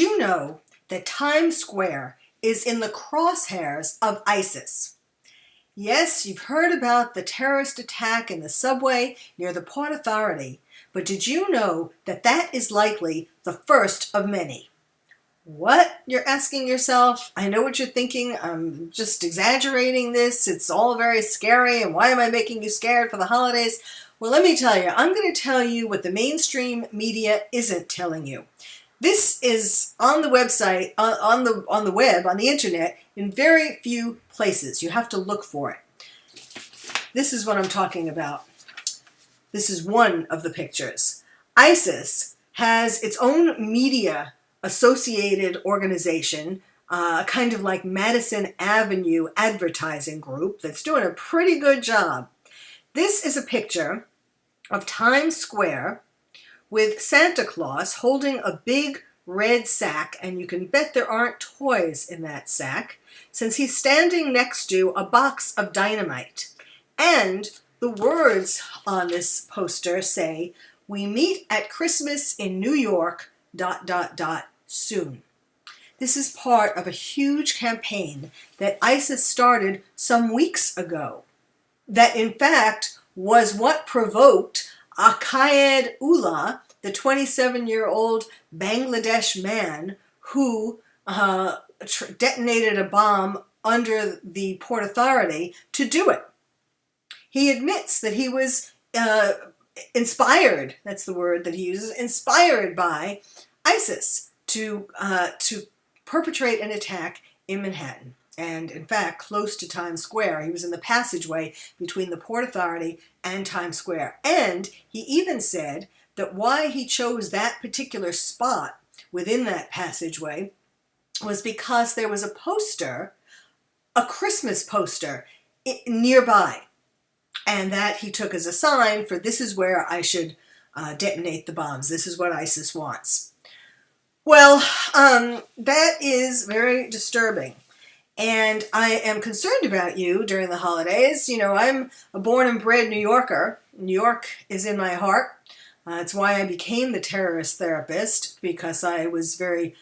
you know that Times Square is in the crosshairs of ISIS? Yes, you've heard about the terrorist attack in the subway near the Port Authority, but did you know that that is likely the first of many? What? You're asking yourself? I know what you're thinking. I'm just exaggerating this. It's all very scary, and why am I making you scared for the holidays? Well, let me tell you. I'm going to tell you what the mainstream media isn't telling you. This is on the website, on the web, on the internet, in very few places. You have to look for it. This is what I'm talking about. This is one of the pictures. ISIS has its own media associated organization, kind of like Madison Avenue advertising group that's doing a pretty good job. This is a picture of Times Square with Santa Claus holding a big red sack, and you can bet there aren't toys in that sack, since he's standing next to a box of dynamite. And the words on this poster say, "We meet at Christmas in New York, ... soon." This is part of a huge campaign that ISIS started some weeks ago, that in fact was what provoked Aqaid Ullah, the 27-year-old Bangladesh man who detonated a bomb under the Port Authority, to do it. He admits that he was inspired, that's the word that he uses, inspired by ISIS to perpetrate an attack in Manhattan. And in fact, close to Times Square. He was in the passageway between the Port Authority and Times Square. And he even said that why he chose that particular spot within that passageway was because there was a poster, a Christmas poster, nearby. And that he took as a sign for, this is where I should detonate the bombs. This is what ISIS wants. Well, that is very disturbing. And I am concerned about you during the holidays. You know, I'm a born and bred New Yorker. New York is in my heart. It's why I became the terrorist therapist, because I was very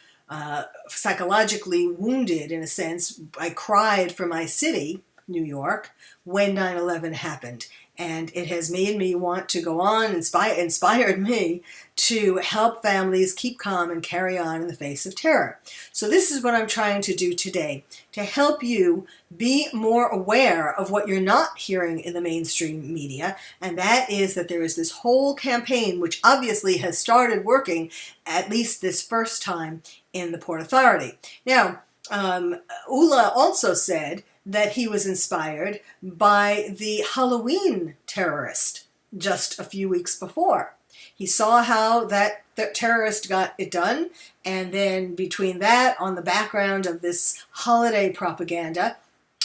psychologically wounded, in a sense. I cried for my city, New York, when 9/11 happened. And it has made me want to go on, inspired me to help families keep calm and carry on in the face of terror. So this is what I'm trying to do today, to help you be more aware of what you're not hearing in the mainstream media, and that is that there is this whole campaign which obviously has started working, at least this first time, in the Port Authority. Now, Ullah also said that he was inspired by the Halloween terrorist just a few weeks before. He saw how that terrorist got it done, and then between that, on the background of this holiday propaganda,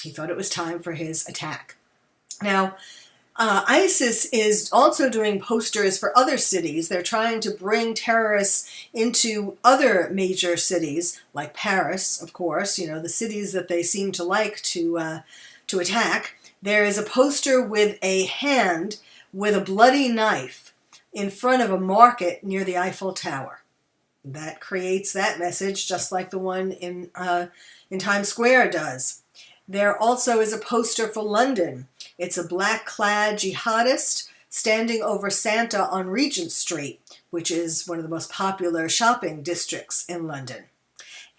he thought it was time for his attack. Now, ISIS is also doing posters for other cities. They're trying to bring terrorists into other major cities, like Paris, of course, you know, the cities that they seem to like to attack. There is a poster with a hand with a bloody knife in front of a market near the Eiffel Tower. That creates that message, just like the one in Times Square does. There also is a poster for London. It's a black-clad jihadist standing over Santa on Regent Street, which is one of the most popular shopping districts in London.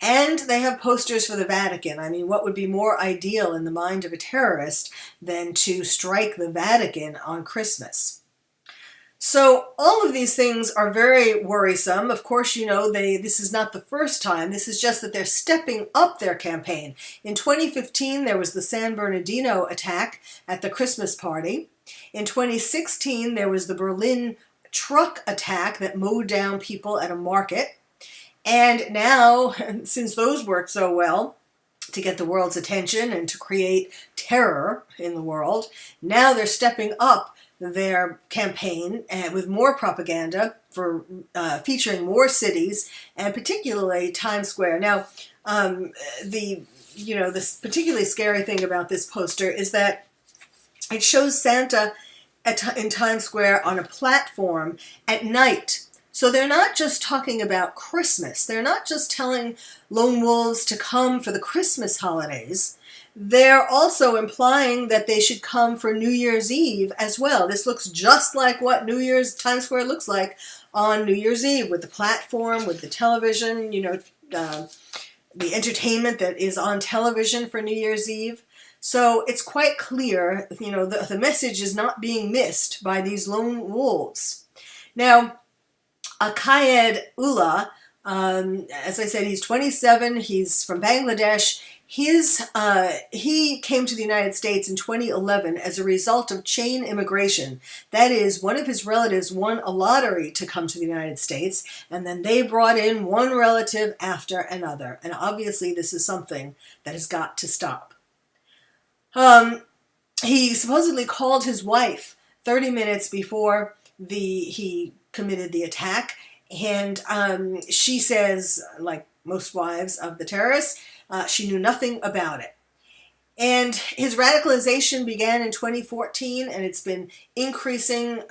And they have posters for the Vatican. I mean, what would be more ideal in the mind of a terrorist than to strike the Vatican on Christmas? So all of these things are very worrisome. Of course, you know, this is not the first time. This is just that they're stepping up their campaign. In 2015, there was the San Bernardino attack at the Christmas party. In 2016, there was the Berlin truck attack that mowed down people at a market. And now, since those worked so well to get the world's attention and to create terror in the world, now they're stepping up their campaign with more propaganda for featuring more cities, and particularly Times Square. Now, this particularly scary thing about this poster is that it shows Santa in Times Square on a platform at night. So they're not just talking about Christmas. They're not just telling lone wolves to come for the Christmas holidays. They're also implying that they should come for New Year's Eve as well. This looks just like what New Year's Times Square looks like on New Year's Eve, with the platform, with the television, the entertainment that is on television for New Year's Eve. So it's quite clear, the message is not being missed by these lone wolves. Now, Akayed Ullah, as I said, he's 27. He's from Bangladesh. He came to the United States in 2011 as a result of chain immigration. That is, one of his relatives won a lottery to come to the United States, and then they brought in one relative after another. And obviously, this is something that has got to stop. He supposedly called his wife 30 minutes before he committed the attack, and she says, like most wives of the terrorists, she knew nothing about it. And his radicalization began in 2014, and it's been increasing.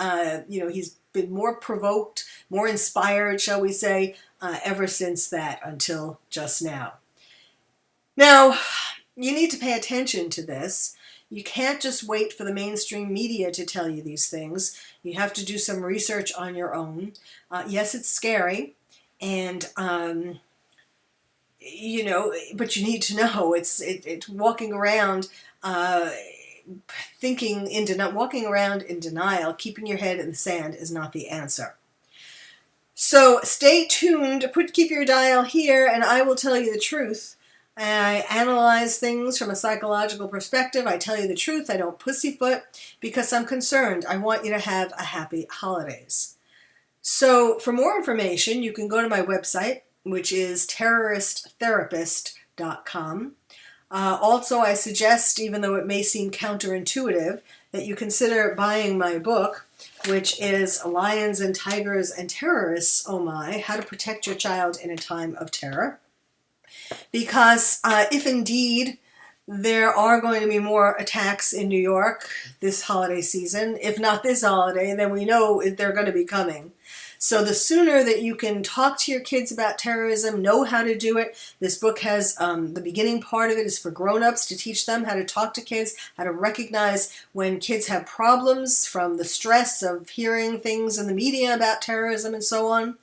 He's been more provoked, more inspired, shall we say, ever since that until just now. Now, you need to pay attention to this. You can't just wait for the mainstream media to tell you these things. You have to do some research on your own. Yes, it's scary, and but you need to know it's walking around walking around in denial, keeping your head in the sand is not the answer. So stay tuned. Keep your dial here, and I will tell you the truth. I analyze things from a psychological perspective. I tell you the truth. I don't pussyfoot because I'm concerned. I want you to have a happy holidays. So for more information, you can go to my website, which is terroristtherapist.com. Also, I suggest, even though it may seem counterintuitive, that you consider buying my book, which is Lions and Tigers and Terrorists, Oh My, How to Protect Your Child in a Time of Terror. Because if indeed there are going to be more attacks in New York this holiday season, if not this holiday, then we know they're going to be coming. So the sooner that you can talk to your kids about terrorism, know how to do it. This book has the beginning part of it is for grown-ups to teach them how to talk to kids, how to recognize when kids have problems from the stress of hearing things in the media about terrorism and so on.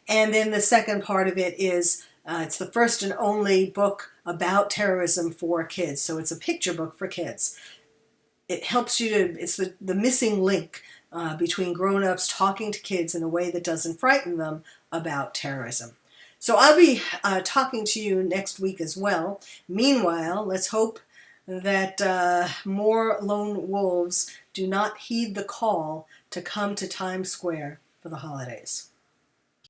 And then the second part of it is it's the first and only book about terrorism for kids. So it's a picture book for kids. It helps you it's the missing link between grown-ups talking to kids in a way that doesn't frighten them about terrorism. So I'll be talking to you next week as well. Meanwhile, let's hope that more lone wolves do not heed the call to come to Times Square for the holidays.